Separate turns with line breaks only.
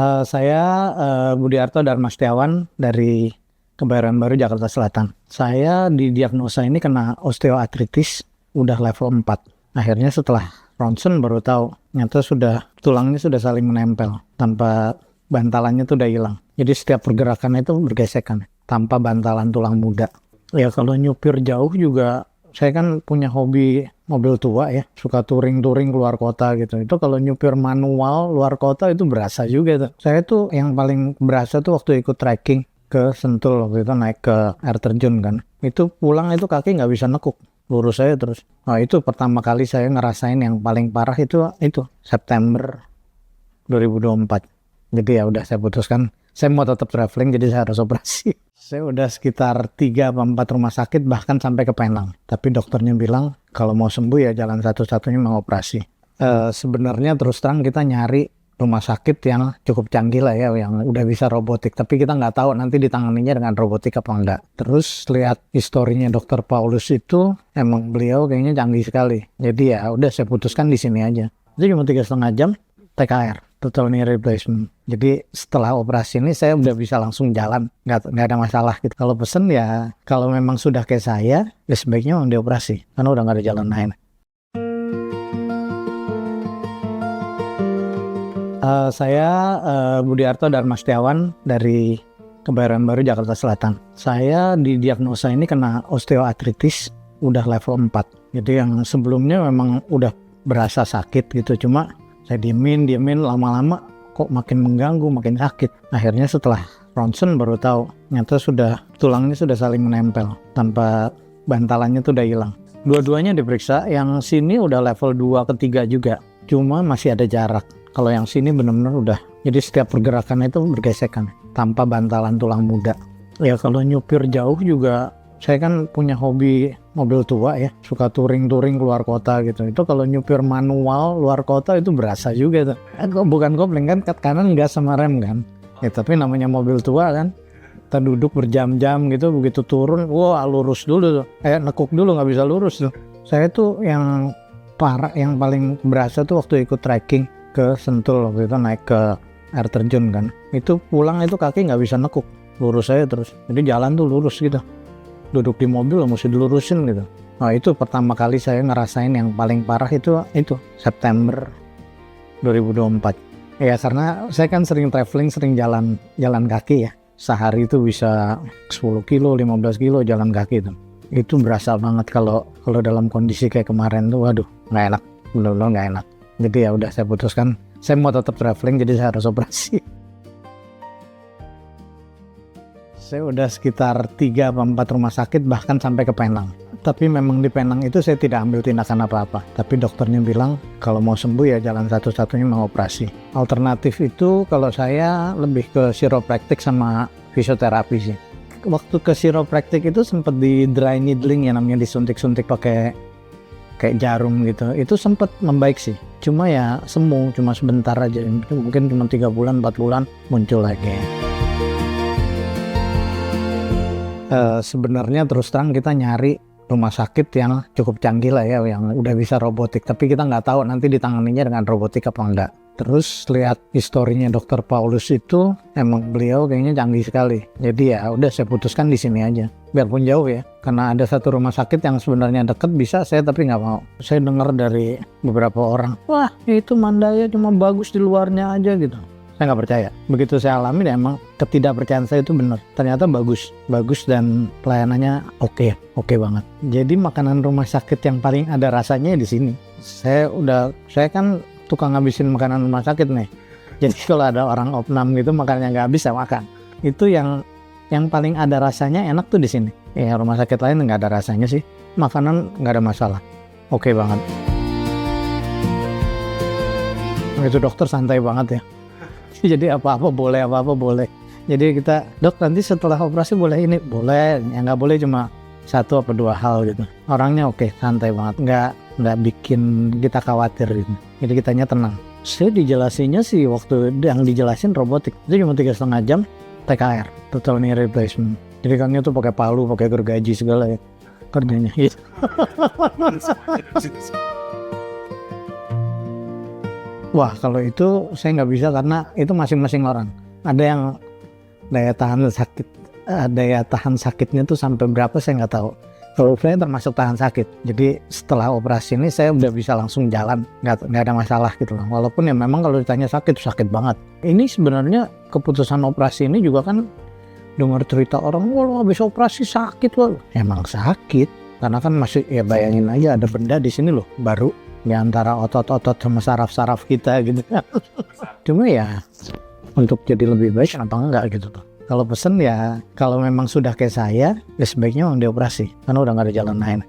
Saya Budiarto Dharma Setiawan dari Kebayoran Baru, Jakarta Selatan. Saya didiagnosa ini kena osteoartritis, udah level 4. Akhirnya setelah ronsen baru tahu, ternyata tulangnya sudah saling menempel, tanpa bantalannya tuh udah hilang. Jadi setiap pergerakannya itu bergesekan, tanpa bantalan tulang muda. Ya kalau nyupir jauh juga, saya kan punya hobi mobil tua ya, suka touring-touring keluar kota gitu. Itu kalau nyupir manual luar kota itu berasa juga tuh. Saya tuh yang paling berasa tuh waktu ikut trekking ke Sentul, waktu itu naik ke air terjun kan. Itu pulang itu kaki nggak bisa nekuk, lurus saya terus. Nah itu pertama kali saya ngerasain yang paling parah itu September 2024. Jadi ya udah saya putuskan, saya mau tetap traveling, jadi saya harus operasi. Saya udah sekitar 3-4 rumah sakit, bahkan sampai ke Penang. Tapi dokternya bilang kalau mau sembuh ya jalan satu-satunya mau operasi. Sebenarnya terus terang kita nyari rumah sakit yang cukup canggih lah ya, yang udah bisa robotik. Tapi kita nggak tahu nanti ditanganinya dengan robotik apa enggak. Terus lihat historinya Dokter Paulus itu, emang beliau kayaknya canggih sekali. Jadi ya udah saya putuskan di sini aja. Itu cuma 3,5 jam TKR. Total knee replacement. Jadi setelah operasi ini saya udah bisa langsung jalan, nggak ada masalah gitu. Kalau pesen ya, kalau memang sudah kayak saya, ya sebaiknya memang dioperasi, karena udah nggak ada jalan lain. Saya Budiarto Dharma Setiawan dari Kebayoran Baru, Jakarta Selatan. Saya didiagnosa ini kena osteoartritis, udah level 4. Jadi yang sebelumnya memang udah berasa sakit gitu, cuma saya diemin lama-lama kok makin mengganggu, makin sakit. Akhirnya setelah ronsen baru tahu, ternyata tulangnya sudah saling menempel, tanpa bantalannya tuh udah hilang. Dua-duanya diperiksa, yang sini udah level 2 ke 3 juga, cuma masih ada jarak. Kalau yang sini benar-benar udah, jadi setiap pergerakannya itu bergesekan, tanpa bantalan tulang muda. Ya kalau nyupir jauh juga, saya kan punya hobi mobil tua ya, suka touring-touring keluar kota gitu. Itu kalau nyupir manual luar kota itu berasa juga tuh. Bukan kopling kan, kat kanan gas sama rem kan. Ya tapi namanya mobil tua kan, kita duduk berjam-jam gitu, begitu turun, wah lurus dulu tuh. Nekuk dulu nggak bisa lurus tuh. Saya tuh yang parah, yang paling berasa tuh waktu ikut trekking ke Sentul, waktu itu naik ke air terjun kan. Itu pulang itu kaki nggak bisa nekuk, lurus saya terus. Jadi jalan tuh lurus gitu. Duduk di mobil mesti dilurusin gitu. Nah itu pertama kali saya ngerasain yang paling parah itu September 2024. Ya karena saya kan sering traveling, sering jalan kaki ya. Sehari itu bisa 10 kilo, 15 kilo jalan kaki itu. Itu berasa banget kalau dalam kondisi kayak kemarin tuh, waduh nggak enak, bener-bener nggak enak. Jadi ya udah saya putuskan, saya mau tetap traveling, jadi saya harus operasi. Saya udah sekitar 3-4 rumah sakit, bahkan sampai ke Penang. Tapi memang di Penang itu saya tidak ambil tindakan apa-apa. Tapi dokternya bilang kalau mau sembuh ya jalan satu-satunya mau operasi. Alternatif itu kalau saya lebih ke chiropractic sama fisioterapi sih. Waktu ke chiropractic itu sempat di dry needling ya, namanya disuntik-suntik pakai kayak jarum gitu. Itu sempat membaik sih. Cuma ya semu, cuma sebentar aja. Mungkin cuma 3 bulan, 4 bulan muncul lagi. Sebenarnya terus terang kita nyari rumah sakit yang cukup canggih lah ya, yang udah bisa robotik. Tapi kita nggak tahu nanti ditanganinya dengan robotik apa enggak. Terus lihat historinya Dokter Paulus itu, emang beliau kayaknya canggih sekali. Jadi ya udah saya putuskan di sini aja. Biarpun jauh ya, karena ada satu rumah sakit yang sebenarnya deket bisa, saya tapi nggak mau. Saya dengar dari beberapa orang, wah itu Mandaya cuma bagus di luarnya aja gitu. Saya nggak percaya. Begitu saya alami, emang ketidakpercayaan saya itu benar. Ternyata bagus dan pelayanannya oke banget. Jadi makanan rumah sakit yang paling ada rasanya di sini. Saya kan tukang ngabisin makanan rumah sakit nih. Jadi kalau ada orang opnam gitu makannya nggak habis, saya makan. Itu yang paling ada rasanya enak tuh di sini. Ya rumah sakit lain nggak ada rasanya sih. Makanan nggak ada masalah. Oke banget. Itu dokter santai banget ya. Jadi apa-apa boleh. Jadi kita, dok nanti setelah operasi boleh ini, boleh, yang nggak boleh cuma 1 atau 2 hal gitu. Orangnya oke, santai banget, nggak bikin kita khawatir gitu. Jadi kitanya tenang. Saya dijelasinnya sih waktu yang dijelasin robotik itu cuma 3,5 jam TKR, total knee replacement. Jadi kan itu pakai palu, pakai gergaji segala ya kerjanya. Wah, kalau itu saya nggak bisa karena itu masing-masing orang. Ada yang daya tahan sakit, daya tahan sakitnya tuh sampai berapa saya nggak tahu. Kalau saya termasuk tahan sakit, jadi setelah operasi ini saya udah bisa langsung jalan, nggak ada masalah gitu loh. Walaupun ya memang kalau ditanya sakit banget. Ini sebenarnya keputusan operasi ini juga kan dengar cerita orang, wah lo habis operasi sakit loh. Emang sakit, karena kan masih ya bayangin aja ada benda di sini loh, baru di antara otot-otot sama saraf-saraf kita gitu. Cuma ya untuk jadi lebih baik kenapa enggak gitu loh. Kalau pesen ya kalau memang sudah kayak saya ya sebaiknya memang dioperasi karena udah nggak ada jalan lain.